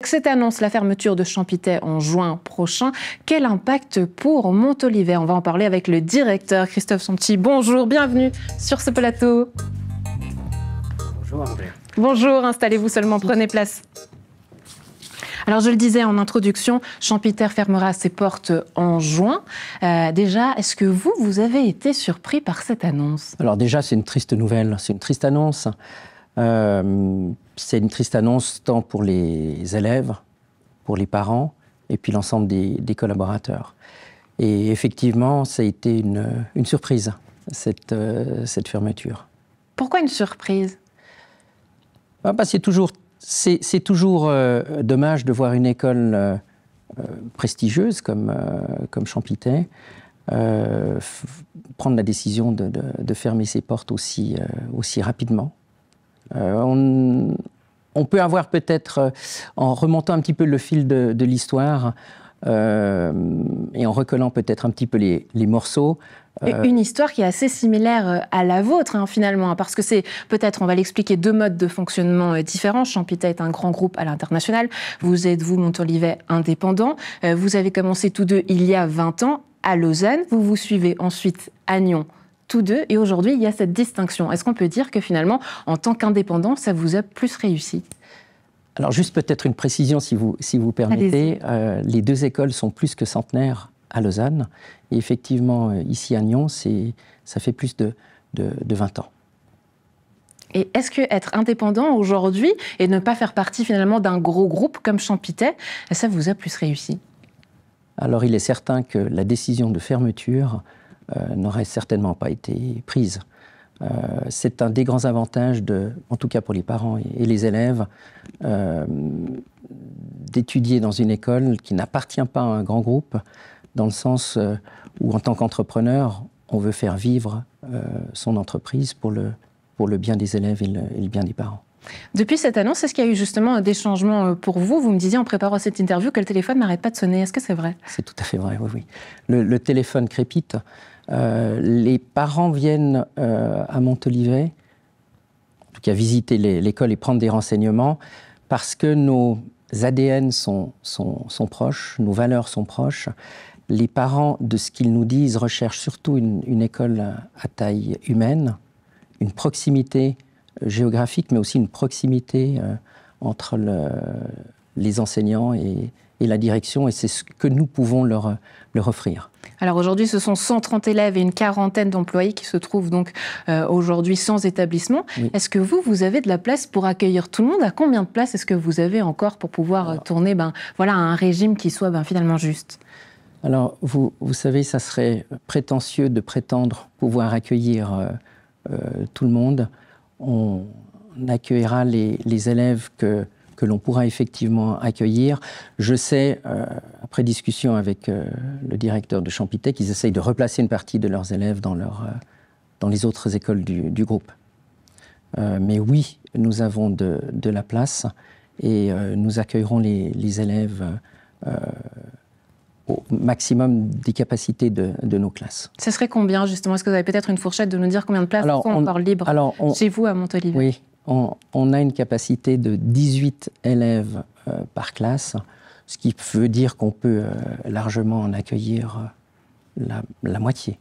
Cette annonce, la fermeture de Champitay en juin prochain, quel impact pour Montolivet? On va en parler avec le directeur Christophe Sanchi. Bonjour, bienvenue sur ce plateau. Bonjour André. Bonjour, installez-vous seulement, prenez place. Alors je le disais en introduction, Champitay fermera ses portes en juin. Déjà, est-ce que vous avez été surpris par cette annonce? Alors déjà, c'est une triste nouvelle, c'est une triste annonce. C'est une triste annonce tant pour les élèves, pour les parents et puis l'ensemble des collaborateurs. Et effectivement, ça a été une surprise, cette fermeture. Pourquoi une surprise? C'est toujours dommage de voir une école prestigieuse comme Champitay prendre la décision de fermer ses portes aussi rapidement. On peut avoir peut-être, en remontant un petit peu le fil de l'histoire et en recollant peut-être un petit peu les morceaux. Une histoire qui est assez similaire à la vôtre, finalement, parce que c'est peut-être, on va l'expliquer, deux modes de fonctionnement différents. Champitay est un grand groupe à l'international. Vous êtes, vous, Montolivet, indépendant. Vous avez commencé tous deux il y a 20 ans à Lausanne. Vous vous suivez ensuite à Nyon, tous deux. Et aujourd'hui, il y a cette distinction. Est-ce qu'on peut dire que finalement, en tant qu'indépendant, ça vous a plus réussi? Alors, juste peut-être une précision, si vous permettez. Les deux écoles sont plus que centenaires à Lausanne. Et effectivement, ici à Nyon, ça fait plus de 20 ans. Et est-ce que être indépendant aujourd'hui et ne pas faire partie finalement d'un gros groupe comme Champitay, ça vous a plus réussi? Alors, il est certain que la décision de fermeture n'aurait certainement pas été prise. C'est un des grands avantages, en tout cas pour les parents et les élèves, d'étudier dans une école qui n'appartient pas à un grand groupe, dans le sens où, en tant qu'entrepreneur, on veut faire vivre son entreprise pour le bien des élèves et le bien des parents. Depuis cette annonce, est-ce qu'il y a eu justement des changements pour vous? Vous me disiez en préparant cette interview que le téléphone n'arrête pas de sonner. Est-ce que c'est vrai? C'est tout à fait vrai, oui. Le téléphone crépite. Les parents viennent à Montolivet, en tout cas visiter l'école et prendre des renseignements, parce que nos ADN sont proches, nos valeurs sont proches. Les parents, de ce qu'ils nous disent, recherchent surtout une école à taille humaine, une proximité géographique, mais aussi une proximité entre les enseignants et la direction, et c'est ce que nous pouvons leur offrir. Alors aujourd'hui, ce sont 130 élèves et une quarantaine d'employés qui se trouvent donc aujourd'hui sans établissement. Oui. Est-ce que vous avez de la place pour accueillir tout le monde? À combien de places est-ce que vous avez encore pour pouvoir tourner à un régime qui soit finalement juste? Alors, vous savez, ça serait prétentieux de prétendre pouvoir accueillir tout le monde. On accueillera les élèves que l'on pourra effectivement accueillir. Je sais, après discussion avec le directeur de Champitay, qu'ils essayent de replacer une partie de leurs élèves dans les autres écoles du groupe. Mais oui, nous avons de la place et nous accueillerons les élèves au maximum des capacités de nos classes. Ce serait combien, justement? Est-ce que vous avez peut-être une fourchette de nous dire combien de places sont encore libres chez vous à Montolivet? Oui, on a une capacité de 18 élèves par classe, ce qui veut dire qu'on peut largement en accueillir la moitié.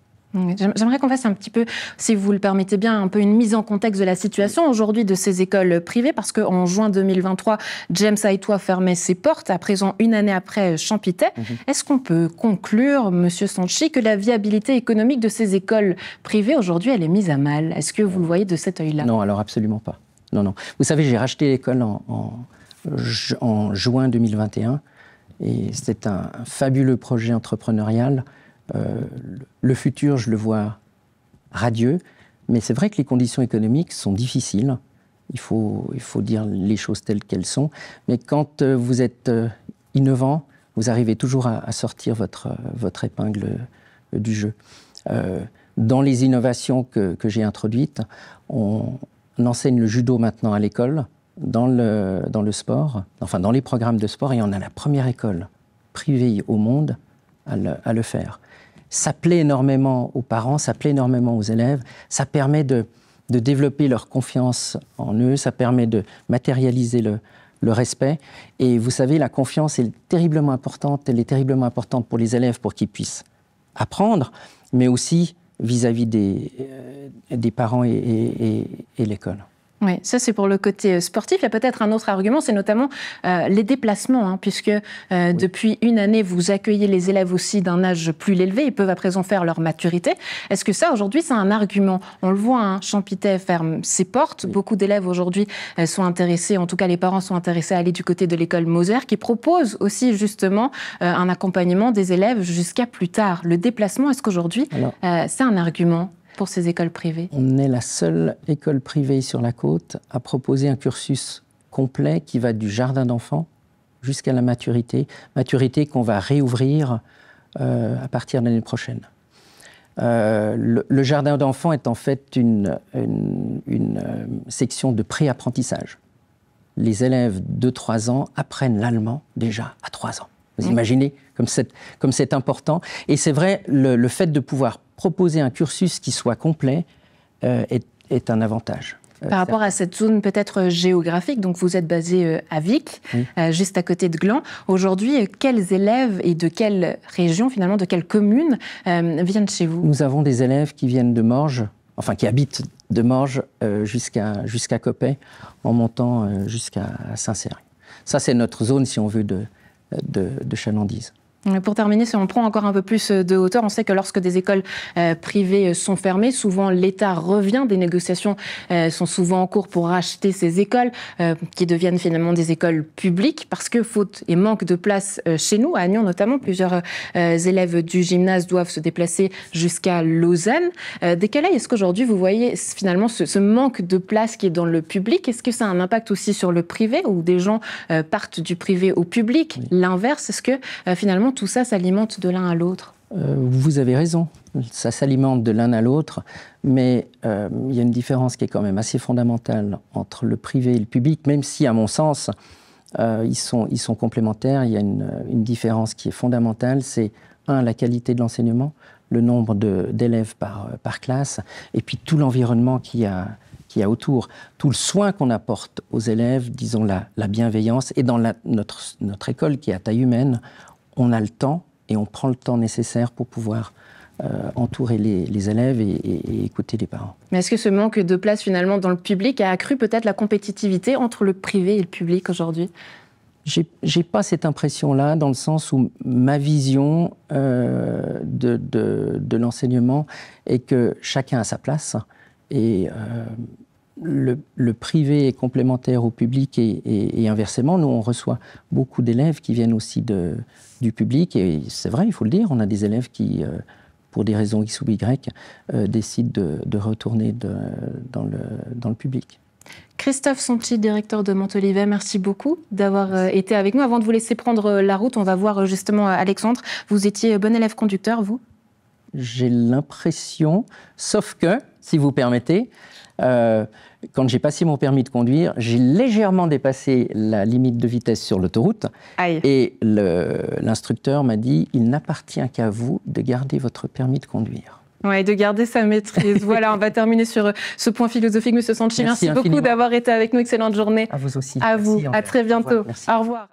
J'aimerais qu'on fasse un petit peu, si vous le permettez bien, un peu une mise en contexte de la situation aujourd'hui de ces écoles privées, parce qu'en juin 2023, James Aïtois fermait ses portes, à présent une année après Champitay. Est-ce qu'on peut conclure, Monsieur Sanchi, que la viabilité économique de ces écoles privées aujourd'hui, elle est mise à mal? Est-ce que vous le voyez de cet œil-là? Non, alors absolument pas. Non. Vous savez, j'ai racheté l'école en juin 2021, et c'est un fabuleux projet entrepreneurial. Le futur, je le vois radieux, mais c'est vrai que les conditions économiques sont difficiles. Il faut dire les choses telles qu'elles sont. Mais quand vous êtes innovant, vous arrivez toujours à sortir votre épingle du jeu. Dans les innovations que j'ai introduites, on enseigne le judo maintenant à l'école, dans le sport, enfin dans les programmes de sport, et on a la première école privée au monde à le faire. Ça plaît énormément aux parents, ça plaît énormément aux élèves, ça permet de développer leur confiance en eux, ça permet de matérialiser le respect. Et vous savez, la confiance est terriblement importante. Elle est terriblement importante pour les élèves, pour qu'ils puissent apprendre, mais aussi vis-à-vis des parents et l'école. Oui, ça c'est pour le côté sportif. Il y a peut-être un autre argument, c'est notamment les déplacements, puisque depuis une année, vous accueillez les élèves aussi d'un âge plus élevé. Ils peuvent à présent faire leur maturité. Est-ce que ça, aujourd'hui, c'est un argument? On le voit, Champitay ferme ses portes. Oui. Beaucoup d'élèves aujourd'hui sont intéressés, en tout cas les parents sont intéressés à aller du côté de l'école Moser, qui propose aussi justement un accompagnement des élèves jusqu'à plus tard. Le déplacement, est-ce qu'aujourd'hui, c'est un argument pour ces écoles privées? On est la seule école privée sur la côte à proposer un cursus complet qui va du jardin d'enfants jusqu'à la maturité qu'on va réouvrir à partir de l'année prochaine. Le jardin d'enfants est en fait une section de pré-apprentissage. Les élèves de 3 ans apprennent l'allemand déjà à 3 ans. Vous imaginez comme c'est important. Et c'est vrai, le fait de pouvoir proposer un cursus qui soit complet est un avantage. Par rapport à cette zone peut-être géographique, donc vous êtes basé à Vic, oui. Juste à côté de Gland. Aujourd'hui, quels élèves et de quelle région, finalement, de quelle commune viennent chez vous? Nous avons des élèves qui viennent de Morges, enfin qui habitent de Morges jusqu'à Coppet, en montant jusqu'à Saint-Céré. Ça, c'est notre zone, si on veut, de chalandise. Pour terminer, si on prend encore un peu plus de hauteur, on sait que lorsque des écoles privées sont fermées, souvent l'État revient, des négociations sont souvent en cours pour racheter ces écoles qui deviennent finalement des écoles publiques parce que faute et manque de place chez nous, à Nyon notamment, plusieurs élèves du gymnase doivent se déplacer jusqu'à Lausanne. De quel œil est-ce qu'aujourd'hui vous voyez finalement ce manque de place qui est dans le public? Est-ce que ça a un impact aussi sur le privé où des gens partent du privé au public? Oui. L'inverse, est-ce que finalement tout ça s'alimente de l'un à l'autre? Vous avez raison, ça s'alimente de l'un à l'autre, mais il y a une différence qui est quand même assez fondamentale entre le privé et le public, même si, à mon sens, ils sont complémentaires. Il y a une différence qui est fondamentale, c'est la qualité de l'enseignement, le nombre d'élèves par classe, et puis tout l'environnement qu'il y a autour, tout le soin qu'on apporte aux élèves, disons la bienveillance, et dans notre école qui est à taille humaine, on a le temps et on prend le temps nécessaire pour pouvoir entourer les élèves et écouter les parents. Mais est-ce que ce manque de place finalement dans le public a accru peut-être la compétitivité entre le privé et le public aujourd'hui? J'ai pas cette impression-là, dans le sens où ma vision de l'enseignement est que chacun a sa place et le privé est complémentaire au public et inversement. Nous, on reçoit beaucoup d'élèves qui viennent aussi du public. Et c'est vrai, il faut le dire, on a des élèves qui, pour des raisons X ou Y, décident de retourner dans le public. Christophe Santi, directeur de Montolivet, merci beaucoup d'avoir été avec nous. Avant de vous laisser prendre la route, on va voir justement Alexandre. Vous étiez bon élève conducteur, vous? J'ai l'impression, sauf que, si vous permettez, quand j'ai passé mon permis de conduire, j'ai légèrement dépassé la limite de vitesse sur l'autoroute. Aïe. Et l'instructeur m'a dit « Il n'appartient qu'à vous de garder votre permis de conduire ». Oui, de garder sa maîtrise. Voilà, on va terminer sur ce point philosophique. Monsieur Santi, merci beaucoup d'avoir été avec nous. Excellente journée. À vous aussi. À vous. À très bientôt. Merci. Au revoir.